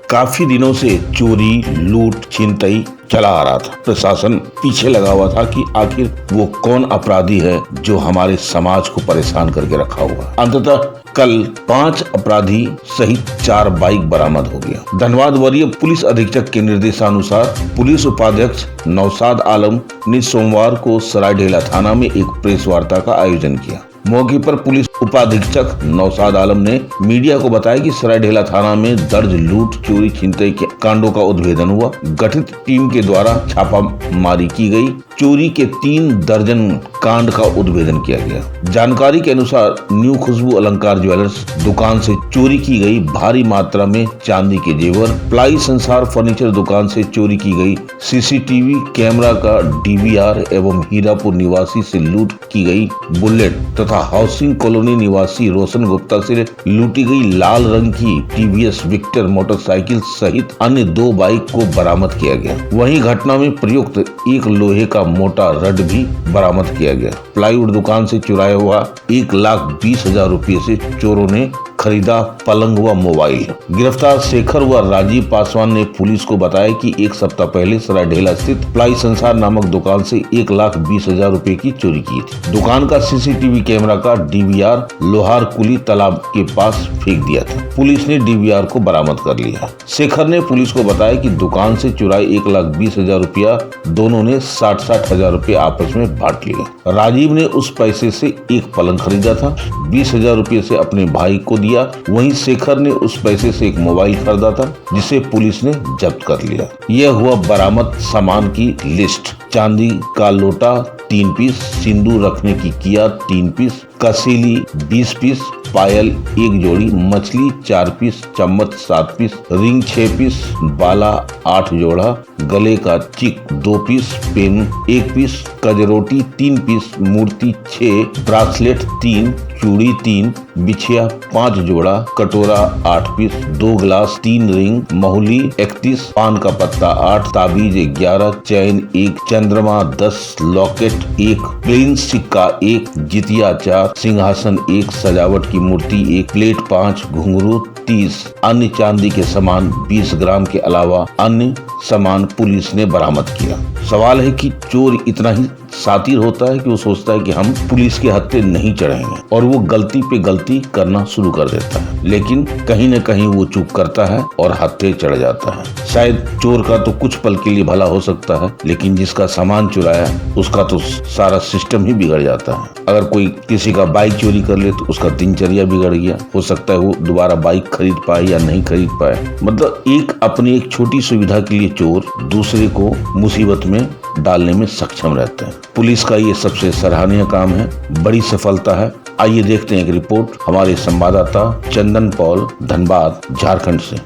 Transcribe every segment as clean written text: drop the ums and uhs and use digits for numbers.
काफी दिनों से चोरी, लूट, छिनतई चला आ रहा था। प्रशासन पीछे लगा हुआ था कि आखिर वो कौन अपराधी है जो हमारे समाज को परेशान करके रखा हुआ। अंततः कल 5 अपराधी सहित 4 बाइक बरामद हो गया। धनबाद वरीय पुलिस अधीक्षक के निर्देशानुसार पुलिस उपाध्यक्ष नौशाद आलम ने सोमवार को सरायढेला थाना में एक प्रेस वार्ता का आयोजन किया। मौके पर पुलिस उपाधीक्षक नौशाद आलम ने मीडिया को बताया कि सरायढेला थाना में दर्ज लूट, चोरी, छिनतई के कांडों का उद्भेदन हुआ। गठित टीम के द्वारा छापामारी की गई। चोरी के 3 दर्जन कांड का उद्भेदन किया गया। जानकारी के अनुसार न्यू खुशबू अलंकार ज्वेलर्स दुकान से चोरी की गई भारी मात्रा में चांदी के जेवर, प्लाई संसार फर्नीचर दुकान से चोरी की गई सीसीटीवी कैमरा का डीवीआर एवं हीरापुर निवासी से लूट की गई बुलेट तथा हाउसिंग कॉलोनी निवासी रोशन गुप्ता से लूटी गई लाल रंग की टीवीएस विक्टर मोटरसाइकिल सहित अन्य 2 बाइक को बरामद किया गया। वहीं घटना में प्रयुक्त एक लोहे का मोटा रड भी बरामद किया गया। प्लाईवुड दुकान से चुराया हुआ 1,20,000 रुपए से चोरों ने खरीदा पलंग व मोबाइल। गिरफ्तार शेखर व राजीव पासवान ने पुलिस को बताया कि 1 सप्ताह पहले सरायढेला स्थित प्लाई संसार नामक दुकान से 1,20,000 रुपए की चोरी की थी। दुकान का सीसीटीवी कैमरा का डीवीआर लोहार कुली तालाब के पास फेंक दिया था। पुलिस ने डीवीआर को बरामद कर लिया। शेखर ने पुलिस को बताया कि दुकान से चुराए 1,20,000 रुपया दोनों ने 60,000 रुपए आपस में बांट लिए। राजीव ने उस पैसे से एक पलंग खरीदा था, 20,000 रुपए से अपने भाई को दिया। वहीं शेखर ने उस पैसे से एक मोबाइल खरीदा था जिसे पुलिस ने जब्त कर लिया। यह हुआ बरामद सामान की लिस्ट। चांदी का लोटा 3 पीस, सिंदूर रखने की किया 3 पीस, कसीली 20 पीस, पायल 1 जोड़ी, मछली 4 पीस, चम्मच 7 पीस, रिंग 6 पीस, बाला 8 जोड़ा, गले का चिक 2 पीस, पेन 1 पीस, कजरोटी 3 पीस, मूर्ति 6, ब्रासलेट 3, चूड़ी 3, बिछिया 5 जोड़ा, कटोरा 8 पीस, 2 गिलास, 3 रिंग, महुली 31, पान का पत्ता 8, ताबीज 11, चैन 1, चंद्रमा 10, लॉकेट 1, प्लेन सिक्का 1, जितिया 4, सिंहासन 1, सजावट की मूर्ति 1, प्लेट 5, घुंघरू 30, अन्य चांदी के सामान 20 ग्राम के अलावा अन्य सामान पुलिस ने बरामद किया। सवाल है कि चोर इतना ही शातिर होता है कि वो सोचता है कि हम पुलिस के हत्थे नहीं चढ़ेंगे और वो गलती पे गलती करना शुरू कर देता है, लेकिन कहीं न कहीं वो चूक करता है और हत्थे चढ़ जाता है। शायद चोर का तो कुछ पल के लिए भला हो सकता है, लेकिन जिसका सामान चुराया उसका तो सारा सिस्टम ही बिगड़ जाता है। अगर कोई किसी का बाइक चोरी कर ले तो उसका दिनचर्या बिगड़ गया। हो सकता है वो दोबारा बाइक खरीद पाए या नहीं खरीद पाए। मतलब अपनी एक छोटी सुविधा के लिए चोर दूसरे को मुसीबत में डालने में सक्षम रहते हैं। पुलिस का ये सबसे सराहनीय काम है, बड़ी सफलता है। आइए देखते हैं एक रिपोर्ट हमारे संवाददाता चंदन पॉल, धनबाद, झारखंड से।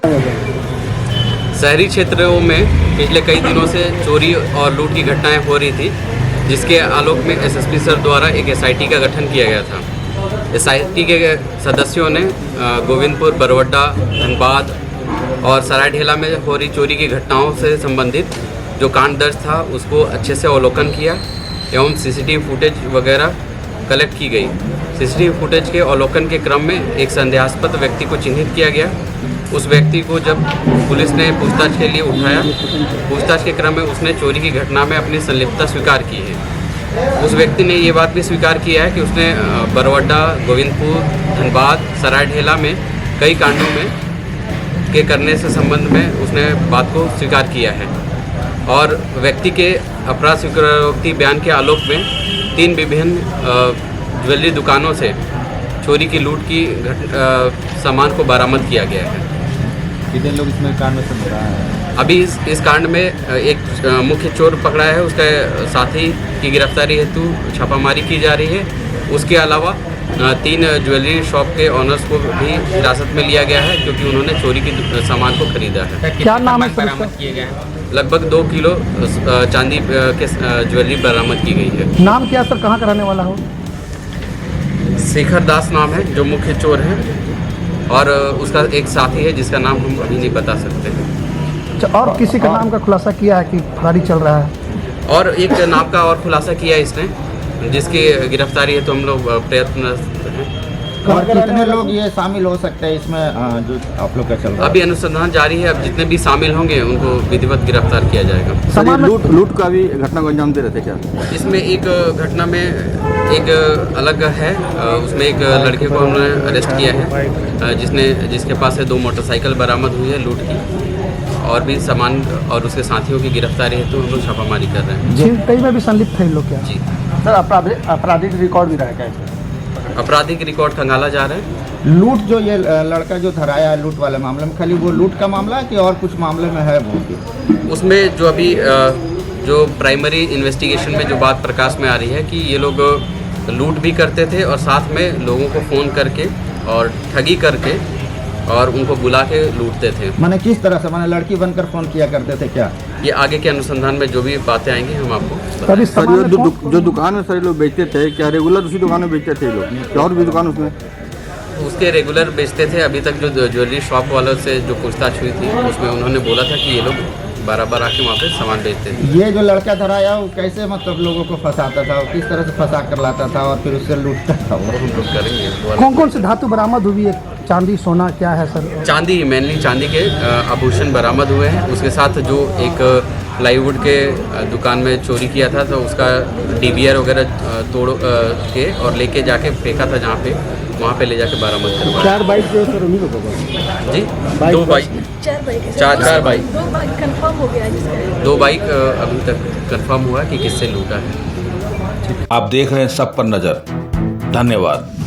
शहरी क्षेत्रों में पिछले कई दिनों से चोरी और लूट की घटनाएं हो रही थी, जिसके आलोक में एसएसपी सर द्वारा एक एसआईटी का गठन किया गया था। एसआईटी के सदस्यों ने गोविंदपुर, बरवड्डा, धनबाद और सरायढेला में हो रही चोरी की घटनाओं से संबंधित जो कांड दर्ज था उसको अच्छे से अवलोकन किया एवं सीसीटीवी फुटेज वगैरह कलेक्ट की गई। सीसीटीवी फुटेज के अवलोकन के क्रम में एक संदेहास्पद व्यक्ति को चिन्हित किया गया। उस व्यक्ति को जब पुलिस ने पूछताछ के लिए उठाया, पूछताछ के क्रम में उसने चोरी की घटना में अपनी संलिप्तता स्वीकार की है। उस व्यक्ति ने ये बात भी स्वीकार किया है कि उसने बरवड्डा, गोविंदपुर, धनबाद, सरायढेला में कई कांडों में के करने से संबंध में उसने बात को स्वीकार किया है। और व्यक्ति के अपराध स्वीकारोक्ति बयान के आलोक में 3 विभिन्न ज्वेलरी दुकानों से चोरी की लूट की सामान को बरामद किया गया है। कितने लोग इसमें कांड में संलिप्त हैं? अभी इस कांड में एक मुख्य चोर पकड़ा है, उसके साथी की गिरफ्तारी हेतु छापामारी की जा रही है। उसके अलावा 3 ज्वेलरी शॉप के ऑनर्स को भी हिरासत में लिया गया है, क्योंकि उन्होंने चोरी की सामान को खरीदा है। क्या नाम है बरामद किए गए हैं? लगभग 2 किलो चांदी के ज्वेलरी बरामद की गई है। नाम क्या सर, कहाँ का रहने वाला हो? शेखर दास नाम है जो मुख्य चोर है, और उसका एक साथी है जिसका नाम हम अभी नहीं बता सकते हैं। अच्छा, और किसी का नाम का खुलासा किया है कि फरारी चल रहा है? और एक नाम का और खुलासा किया है इसने, जिसकी गिरफ्तारी है तो हम लोग प्रयत्नरत हैं। और कितने लोग ये शामिल हो सकते हैं इसमें जो आप लोग का चल रहा है? अभी अनुसंधान जारी है। अब जितने भी शामिल होंगे उनको विधिवत गिरफ्तार किया जाएगा। सामान में- लूट का भी घटना को अंजाम दे रहे थे क्या? इसमें एक घटना में एक अलग है, उसमें एक लड़के को हमने अरेस्ट किया है, जिसके पास से 2 मोटरसाइकिल बरामद हुई है लूट की, और भी सामान और उसके साथियों की गिरफ्तारी है, तो हम लोग छापामारी कर रहे हैं। छिनतई में भी संलिप्त थे इन लोग क्या? जी, सर आपराधिक रिकॉर्ड भी रहा है क्या? आपराधिक रिकॉर्ड खंगाला जा रहा है। लूट जो ये लड़का जो धराया है लूट वाले मामले में, खाली वो लूट का मामला है कि और कुछ मामले में है वो भी? उसमें जो अभी जो प्राइमरी इन्वेस्टिगेशन में जो बात प्रकाश में आ रही है कि ये लोग लूट भी करते थे और साथ में लोगों को फ़ोन करके और ठगी करके और उनको बुला के लूटते थे। माने किस तरह से, माने लड़की बनकर फोन किया करते थे क्या? ये आगे के अनुसंधान में जो भी बातें आएंगी हम आपको तभी सर सामान में कौन- जो दुकान में सर लोग बेचते थे, क्या रेगुलर उसी दुकान में बेचते थे ये लोग, क्या और भी दुकान उसमें? उसके रेगुलर बेचते थे। अभी तक जो ज्वेलरी शॉप वालों से जो पूछताछ हुई थी उसमें उन्होंने बोला था कि ये लोग बार आके वहाँ पे सामान बेचते थे। ये जो लड़का धराया वो कैसे मतलब लोगों को फंसाता था, वो किस तरह से फंसा कर लाता था और फिर उससे लूटता था वो? हम लोग करेंगे वो वाला। कौन कौन से धातु बरामद हुई है? चांदी, सोना, क्या है सर? चांदी, मेनली चांदी के आभूषण बरामद हुए हैं। उसके साथ जो एक प्लाईवुड के दुकान में चोरी किया था, तो उसका डीवीआर वगैरह तोड़ के और लेके जाके फेंका था जहाँ पे, वहाँ पे ले जाके बरामद करवाया। 4 बाइक जो सर उन्हीं लोगों को। जी, 2 बाइक, 4 बाइक है। चार बाइक। 2 बाइक कंफर्म हो गया है जिसका। 2 बाइक अभी तक कंफर्म हुआ कि किससे लूटा है। आप देख रहे हैं सब पर नजर। धन्यवाद।